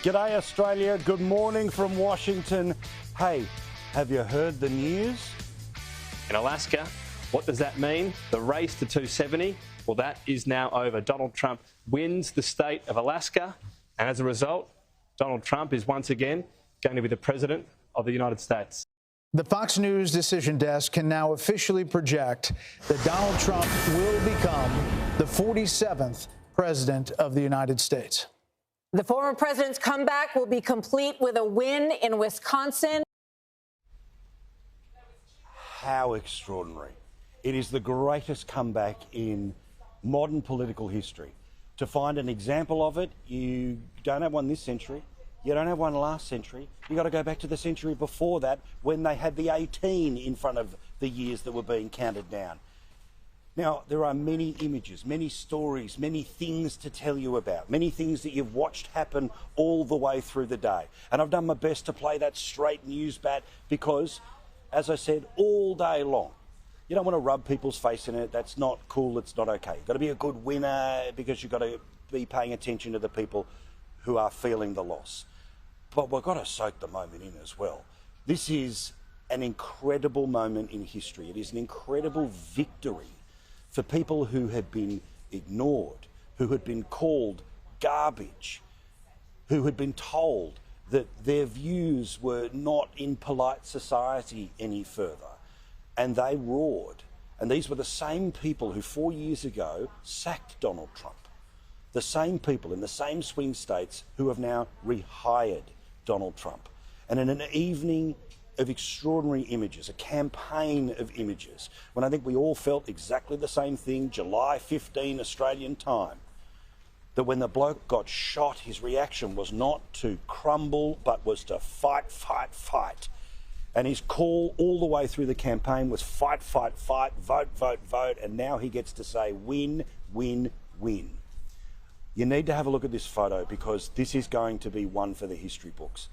G'day Australia, good morning from Washington. Hey, have you heard the news? In Alaska, what does that mean? The race to 270? Well, that is now over. Donald Trump wins the state of Alaska, and as a result, Donald Trump is once again going to be the president of the United States. The Fox News decision desk can now officially project that Donald Trump will become the 47th president of the United States. The former president's comeback will be complete with a win in Wisconsin. How extraordinary. It is the greatest comeback in modern political history. To find an example of it, you don't have one this century. You don't have one last century. You got to go back to the century before that when they had the 18 in front of the years that were being counted down. Now, there are many images, many stories, many things to tell you about, many things that you've watched happen all the way through the day. And I've done my best to play that straight news bat because, as I said, all day long, you don't want to rub people's face in it. That's not cool. It's not okay. You've got to be a good winner because you've got to be paying attention to the people who are feeling the loss. But we've got to soak the moment in as well. This is an incredible moment in history. It is an incredible victory for people who had been ignored, who had been called garbage, who had been told that their views were not in polite society any further. And they roared. And these were the same people who 4 years ago sacked Donald Trump. The same people in the same swing states who have now rehired Donald Trump. And in an evening of extraordinary images, a campaign of images, when I think we all felt exactly the same thing, July 15 Australian time, that when the bloke got shot, his reaction was not to crumble, but was to fight, fight, fight. And his call all the way through the campaign was fight, fight, fight, vote, vote, vote, and now he gets to say win, win, win. You need to have a look at this photo because this is going to be one for the history books.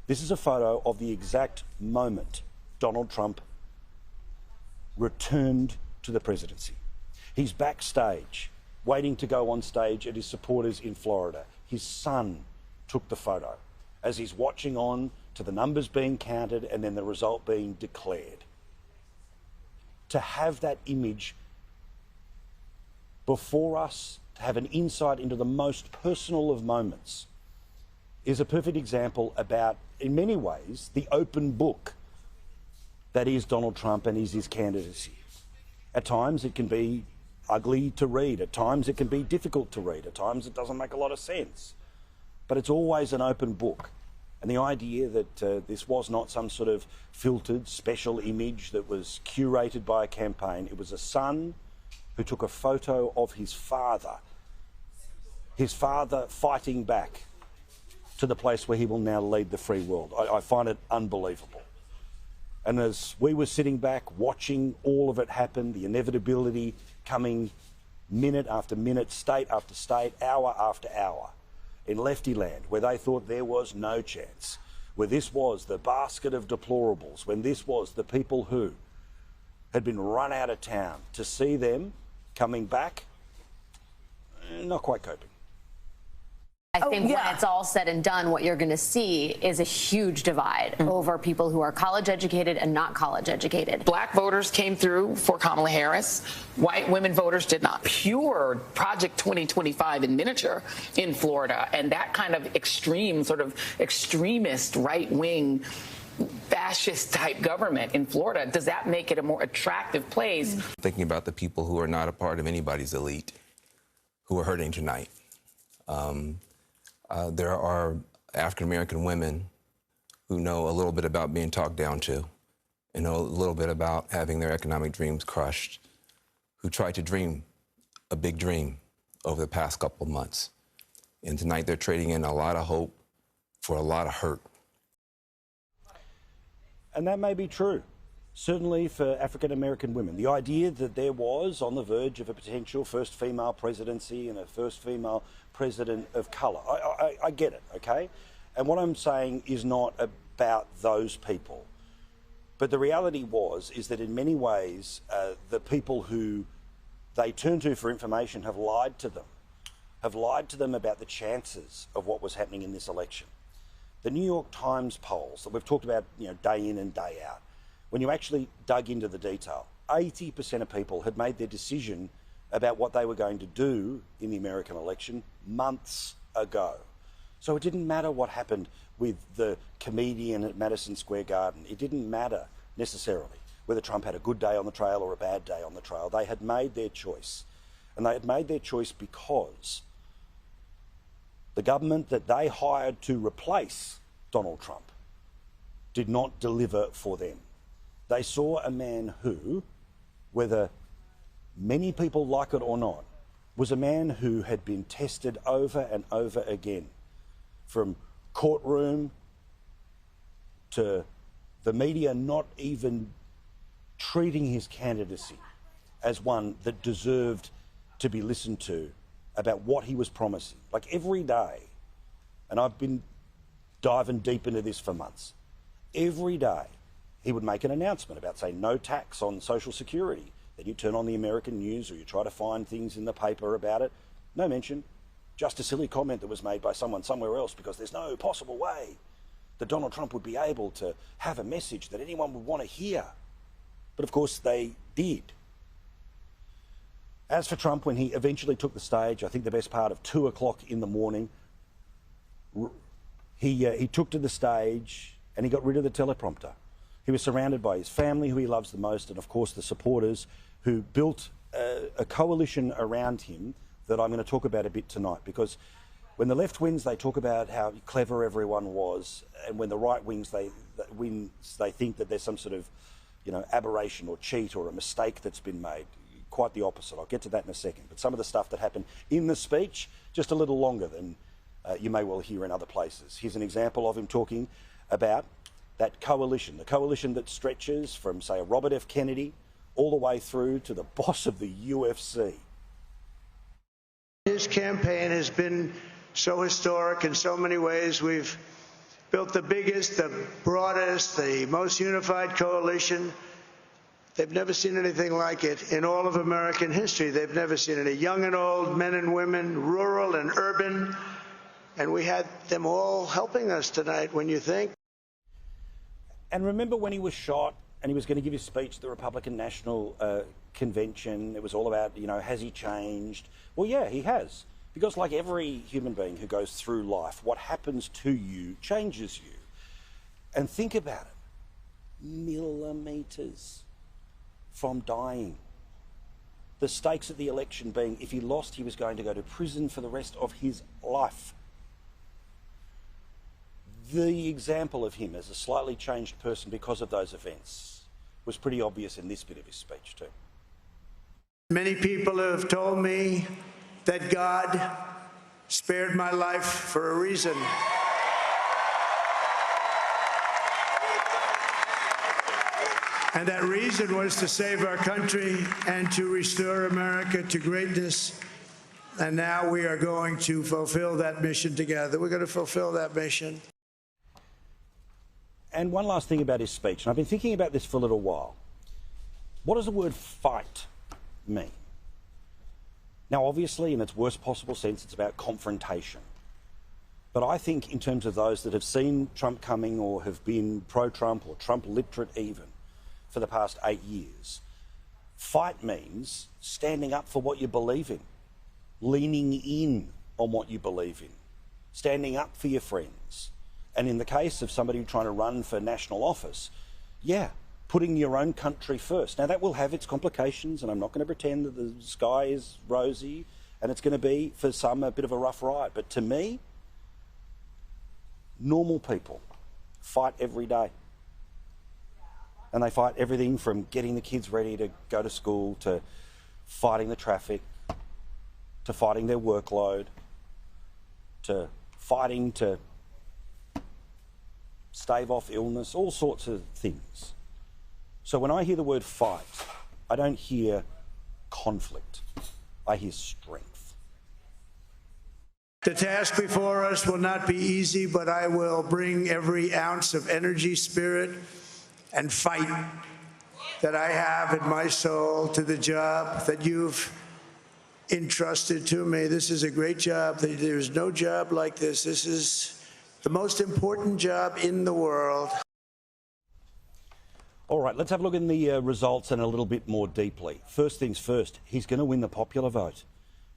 This is a photo of the exact moment Donald Trump returned to the presidency. He's backstage, waiting to go on stage at his supporters in Florida. His son took the photo as he's watching on to the numbers being counted and then the result being declared. To have that image before us, to have an insight into the most personal of moments, is a perfect example about, in many ways, the open book that is Donald Trump and is his candidacy. At times it can be ugly to read, at times it can be difficult to read, at times it doesn't make a lot of sense. But it's always an open book. And the idea that this was not some sort of filtered, special image that was curated by a campaign. It was a son who took a photo of his father fighting back to the place where he will now lead the free world. I find it unbelievable. And as we were sitting back watching all of it happen, the inevitability coming minute after minute, state after state, hour after hour, in lefty land, where they thought there was no chance, where this was the basket of deplorables, when this was the people who had been run out of town, to see them coming back, not quite coping. I think when it's all said and done, what you're going to see is a huge divide over people who are college educated and not college educated. Black voters came through for Kamala Harris. White women voters did not. Pure Project 2025 in miniature in Florida. And that kind of extreme, sort of extremist right-wing fascist type government in Florida, does that make it a more attractive place? Thinking about the people who are not a part of anybody's elite who are hurting tonight. There are African-American women who know a little bit about being talked down to and know a little bit about having their economic dreams crushed, who tried to dream a big dream over the past couple of months. And tonight they're trading in a lot of hope for a lot of hurt. And that may be true, certainly for African-American women. The idea that there was on the verge of a potential first female presidency and a first female president of colour. I get it, okay? And what I'm saying is not about those people. But the reality is that in many ways, the people who they turn to for information have lied to them. have lied to them about the chances of what was happening in this election. The New York Times polls that we've talked about, day in and day out, when you actually dug into the detail, 80% of people had made their decision about what they were going to do in the American election months ago. So it didn't matter what happened with the comedian at Madison Square Garden. It didn't matter necessarily whether Trump had a good day on the trail or a bad day on the trail. They had made their choice. And they had made their choice because the government that they hired to replace Donald Trump did not deliver for them. They saw a man who, whether many people like it or not, was a man who had been tested over and over again, from courtroom to the media not even treating his candidacy as one that deserved to be listened to about what he was promising. Like every day, and I've been diving deep into this for months, every day he would make an announcement about, say, no tax on Social Security. Then you turn on the American news or you try to find things in the paper about it. No mention. Just a silly comment that was made by someone somewhere else, because there's no possible way that Donald Trump would be able to have a message that anyone would want to hear. But of course they did. As for Trump, when he eventually took the stage, I think the best part of 2 o'clock in the morning, he took to the stage and he got rid of the teleprompter. He was surrounded by his family, who he loves the most, and of course the supporters who built a coalition around him that I'm going to talk about a bit tonight. Because when the left wins, they talk about how clever everyone was, and when the right wins, they think that there's some sort of aberration or cheat or a mistake that's been made. Quite the opposite. I'll get to that in a second. But some of the stuff that happened in the speech, just a little longer than you may well hear in other places. Here's an example of him talking about that coalition, the coalition that stretches from, say, a Robert F. Kennedy all the way through to the boss of the UFC. His campaign has been so historic in so many ways. We've built the biggest, the broadest, the most unified coalition. They've never seen anything like it in all of American history. They've never seen it. Young and old, men and women, rural and urban. And we had them all helping us tonight, when you think. And remember when he was shot and he was going to give his speech at the Republican National Convention? It was all about, has he changed? Well, yeah, he has. Because like every human being who goes through life, what happens to you changes you. And think about it. Millimetres from dying. The stakes of the election being, if he lost, he was going to go to prison for the rest of his life. The example of him as a slightly changed person because of those events was pretty obvious in this bit of his speech too. Many people have told me that God spared my life for a reason. And that reason was to save our country and to restore America to greatness. And now we are going to fulfill that mission together. We're going to fulfill that mission. And one last thing about his speech, and I've been thinking about this for a little while. What does the word fight mean? Now, obviously, in its worst possible sense, it's about confrontation. But I think in terms of those that have seen Trump coming or have been pro-Trump or Trump literate even for the past 8 years, fight means standing up for what you believe in, leaning in on what you believe in, standing up for your friends. And in the case of somebody trying to run for national office, yeah, putting your own country first. Now, that will have its complications, and I'm not going to pretend that the sky is rosy, and it's going to be, for some, a bit of a rough ride. But to me, normal people fight every day. And they fight everything from getting the kids ready to go to school, to fighting the traffic, to fighting their workload, to fighting to stave off illness, all sorts of things. So when I hear the word fight, I don't hear conflict. I hear strength. The task before us will not be easy, but I will bring every ounce of energy, spirit, and fight that I have in my soul to the job that you've entrusted to me. This is a great job. There's no job like this. This is the most important job in the world. All right, let's have a look in the results and a little bit more deeply. First things first, he's going to win the popular vote.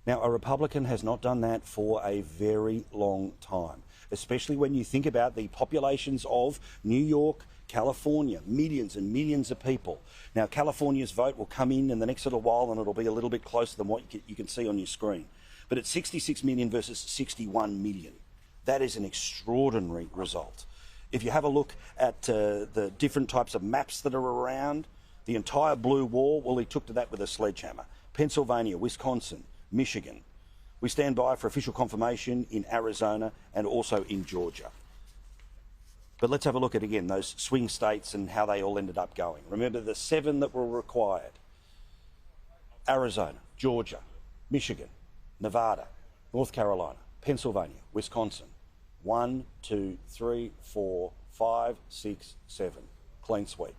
Now, a Republican has not done that for a very long time, especially when you think about the populations of New York, California, millions and millions of people. Now, California's vote will come in the next little while and it'll be a little bit closer than what you can see on your screen. But it's 66 million versus 61 million. That is an extraordinary result. If you have a look at the different types of maps that are around, the entire blue wall, well, he took to that with a sledgehammer. Pennsylvania, Wisconsin, Michigan. We stand by for official confirmation in Arizona and also in Georgia. But let's have a look at, again, those swing states and how they all ended up going. Remember the 7 that were required. Arizona, Georgia, Michigan, Nevada, North Carolina, Pennsylvania, Wisconsin. 1, 2, 3, 4, 5, 6, 7. Clean sweep.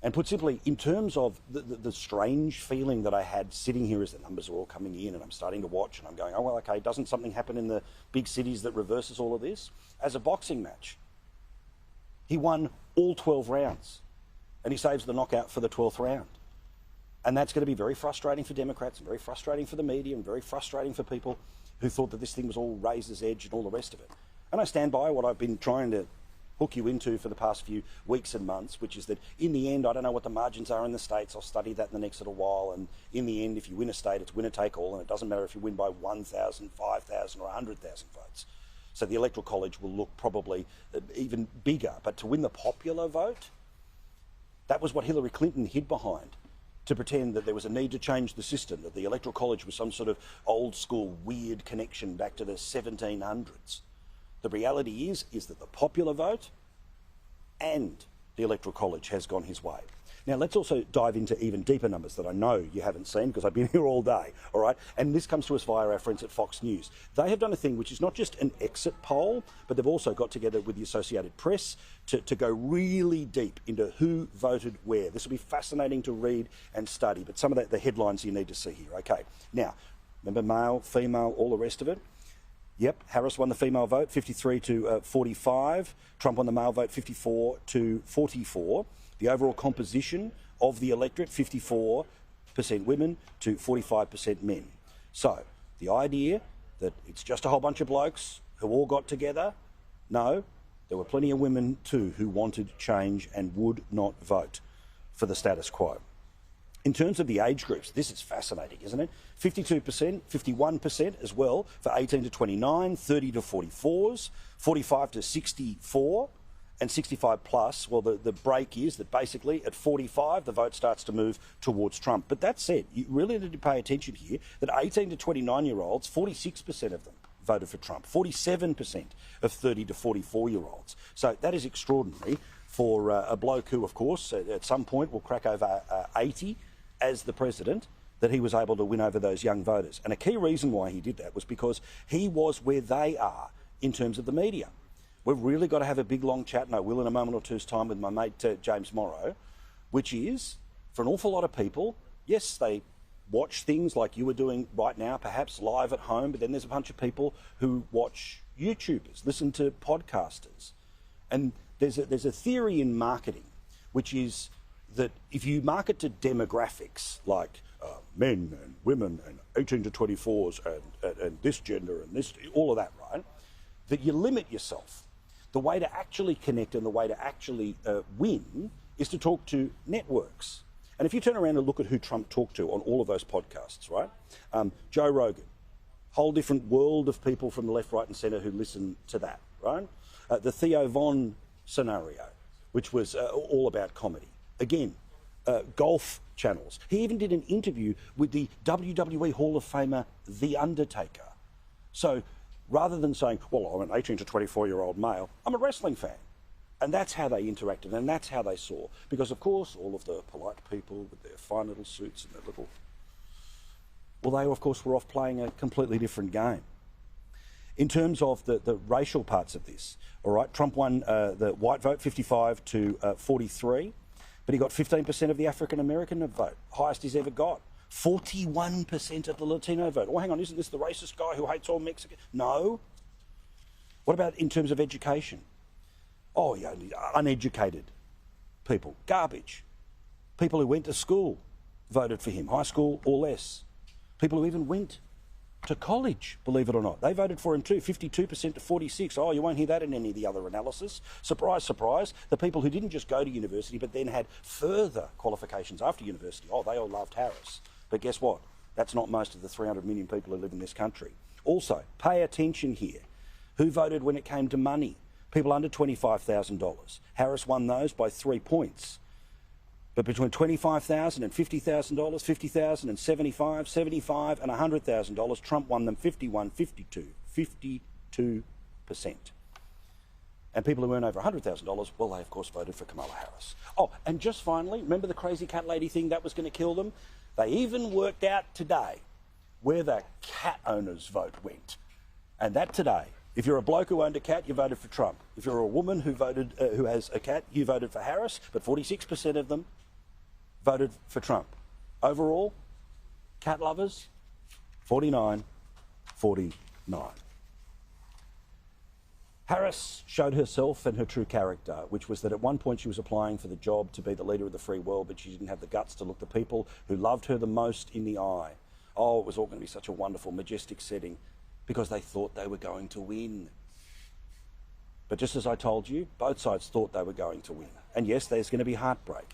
And put simply, in terms of the strange feeling that I had sitting here as the numbers are all coming in and I'm starting to watch and I'm going, oh, well, okay, doesn't something happen in the big cities that reverses all of this? As a boxing match, he won all 12 rounds and he saves the knockout for the 12th round. And that's going to be very frustrating for Democrats and very frustrating for the media and very frustrating for people who thought that this thing was all razor's edge and all the rest of it. And I stand by what I've been trying to hook you into for the past few weeks and months, which is that in the end, I don't know what the margins are in the states. I'll study that in the next little while. And in the end, if you win a state, it's winner take all. And it doesn't matter if you win by 1,000, 5,000 or 100,000 votes. So the Electoral College will look probably even bigger. But to win the popular vote, that was what Hillary Clinton hid behind, to pretend that there was a need to change the system, that the Electoral College was some sort of old school weird connection back to the 1700s. The reality is that the popular vote and the Electoral College has gone his way. Now, let's also dive into even deeper numbers that I know you haven't seen because I've been here all day, all right? And this comes to us via our friends at Fox News. They have done a thing which is not just an exit poll, but they've also got together with the Associated Press to go really deep into who voted where. This will be fascinating to read and study, but some of the headlines you need to see here, okay? Now, remember male, female, all the rest of it? Yep, Harris won the female vote, 53 to 45. Trump won the male vote, 54 to 44. The overall composition of the electorate, 54% women to 45% men. So the idea that it's just a whole bunch of blokes who all got together, no, there were plenty of women too who wanted change and would not vote for the status quo. In terms of the age groups, this is fascinating, isn't it? 52%, 51% as well for 18 to 29, 30 to 44s, 45 to 64, and 65 plus. Well, the break is that basically at 45, the vote starts to move towards Trump. But that said, you really need to pay attention here that 18 to 29-year-olds, 46% of them voted for Trump, 47% of 30 to 44-year-olds. So that is extraordinary for a bloke who, of course, at some point will crack over 80 as the president, that he was able to win over those young voters. And a key reason why he did that was because he was where they are in terms of the media. We've really got to have a big, long chat, and I will in a moment or two's time, with my mate James Morrow, which is, for an awful lot of people, yes, they watch things like you are doing right now, perhaps live at home, but then there's a bunch of people who watch YouTubers, listen to podcasters. And there's a theory in marketing, which is that if you market to demographics like men and women and 18 to 24s and this gender and this, all of that, right, that you limit yourself. The way to actually connect and the way to actually win is to talk to networks. And if you turn around and look at who Trump talked to on all of those podcasts, right, Joe Rogan, whole different world of people from the left, right and centre who listen to that, right? The Theo Von scenario, which was all about comedy. Again, golf channels. He even did an interview with the WWE Hall of Famer, The Undertaker. So rather than saying, well, I'm an 18 to 24-year-old male, I'm a wrestling fan. And that's how they interacted and that's how they saw. Because, of course, all of the polite people with their fine little suits and their little... Well, they, of course, were off playing a completely different game. In terms of the racial parts of this, all right, Trump won the white vote, 55 to 43. But he got 15% of the African-American vote, highest he's ever got. 41% of the Latino vote. Oh, hang on, isn't this the racist guy who hates all Mexicans? No. What about in terms of education? Oh, yeah, uneducated people, garbage. People who went to school voted for him, high school or less. People who even went to college, believe it or not. They voted for him too, 52% to 46%. Oh, you won't hear that in any of the other analysis. Surprise, surprise. The people who didn't just go to university but then had further qualifications after university, oh, they all loved Harris. But guess what? That's not most of the 300 million people who live in this country. Also, pay attention here. Who voted when it came to money? People under $25,000. Harris won those by 3 points. But between $25,000 and $50,000, $50,000 and $75,000 and $100,000, Trump won them 52%. And people who earn over $100,000, well, they of course voted for Kamala Harris. Oh, and just finally, remember the crazy cat lady thing that was going to kill them? They even worked out today where the cat owners' vote went. And that today, if you're a bloke who owned a cat, you voted for Trump. If you're a woman who voted, who has a cat, you voted for Harris, but 46% of them voted for Trump. Overall, cat lovers, 49-49. Harris showed herself and her true character, which was that at one point she was applying for the job to be the leader of the free world, but she didn't have the guts to look the people who loved her the most in the eye. Oh, it was all going to be such a wonderful, majestic setting because they thought they were going to win. But just as I told you, both sides thought they were going to win. And yes, there's going to be heartbreak.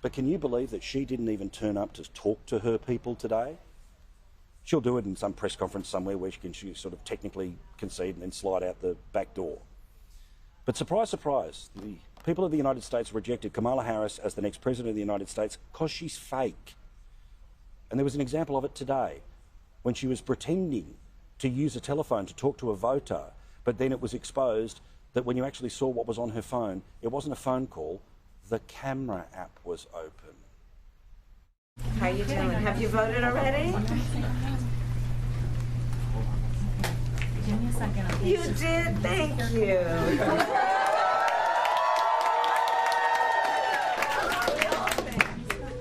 But can you believe that she didn't even turn up to talk to her people today? She'll do it in some press conference somewhere where she can sort of technically concede and then slide out the back door. But surprise, surprise, the people of the United States rejected Kamala Harris as the next president of the United States because she's fake. And there was an example of it today when she was pretending to use a telephone to talk to a voter, but then it was exposed that when you actually saw what was on her phone, it wasn't a phone call, the camera app was open. How you doing? Have you voted already? Give me a second. You did? Thank you.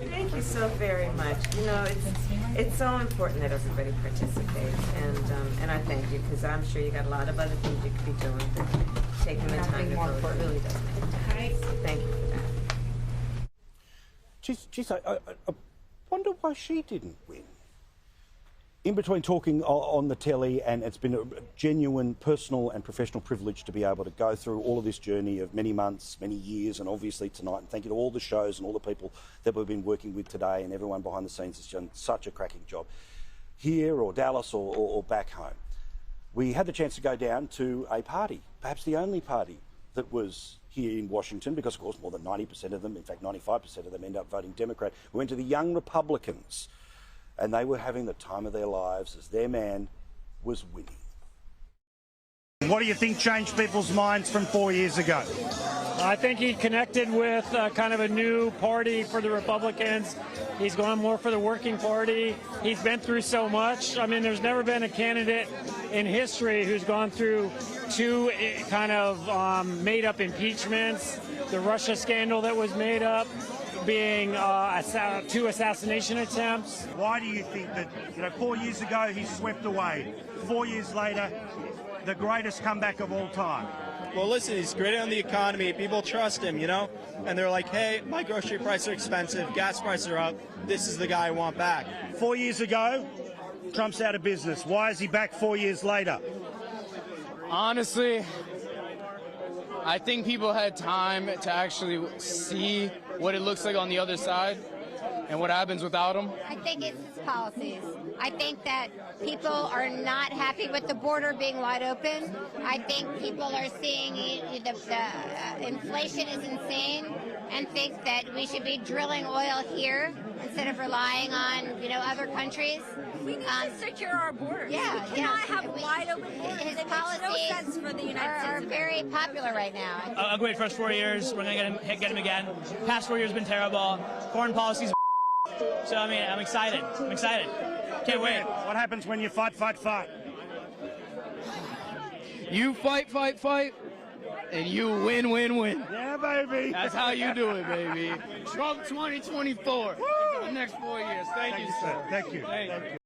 Thank you so very much. You know, it's so important that everybody participates, and I thank you because I'm sure you got a lot of other things you could be doing, but taking the time to vote really does make a difference. So thank you for that. Geez, I wonder why she didn't win. In between talking on the telly, and it's been a genuine personal and professional privilege to be able to go through all of this journey of many months, many years, and obviously tonight. And thank you to all the shows and all the people that we've been working with today, and everyone behind the scenes has done such a cracking job here or Dallas or back home. We had the chance to go down to a party, perhaps the only party that was here in Washington, because of course more than 90% of them, in fact 95% of them, end up voting Democrat. We went to the Young Republicans, and they were having the time of their lives as their man was winning. What do you think changed people's minds from 4 years ago? I think he connected with kind of a new party for the Republicans. He's going more for the working party. He's been through so much. I mean, there's never been a candidate in history who's gone through two kind of made-up impeachments, the Russia scandal that was made up, being two assassination attempts. Why do you think that, 4 years ago he swept away, 4 years later, the greatest comeback of all time? Well, listen, he's great on the economy. People trust him, and they're like, hey, my grocery prices are expensive, gas prices are up. This is the guy I want back. 4 years ago, Trump's out of business. Why is he back 4 years later? Honestly, I think people had time to actually see what it looks like on the other side and what happens without him. I think it's his policies. I think that people are not happy with the border being wide open. I think people are seeing the inflation is insane and think that we should be drilling oil here instead of relying on, other countries. We need to secure our borders. Yeah, we cannot have wide open borders. His it policies makes no sense for the United States are very popular right now. A great first 4 years. We're going to get him again. Past 4 years have been terrible. Foreign policy's so, I mean, I'm excited. Can't wait. What happens when you fight? You fight, and you win, win, win. Yeah, baby. That's how you do it, baby. Trump 2024. The next 4 years. Thank you, sir. Thank you. Thank you.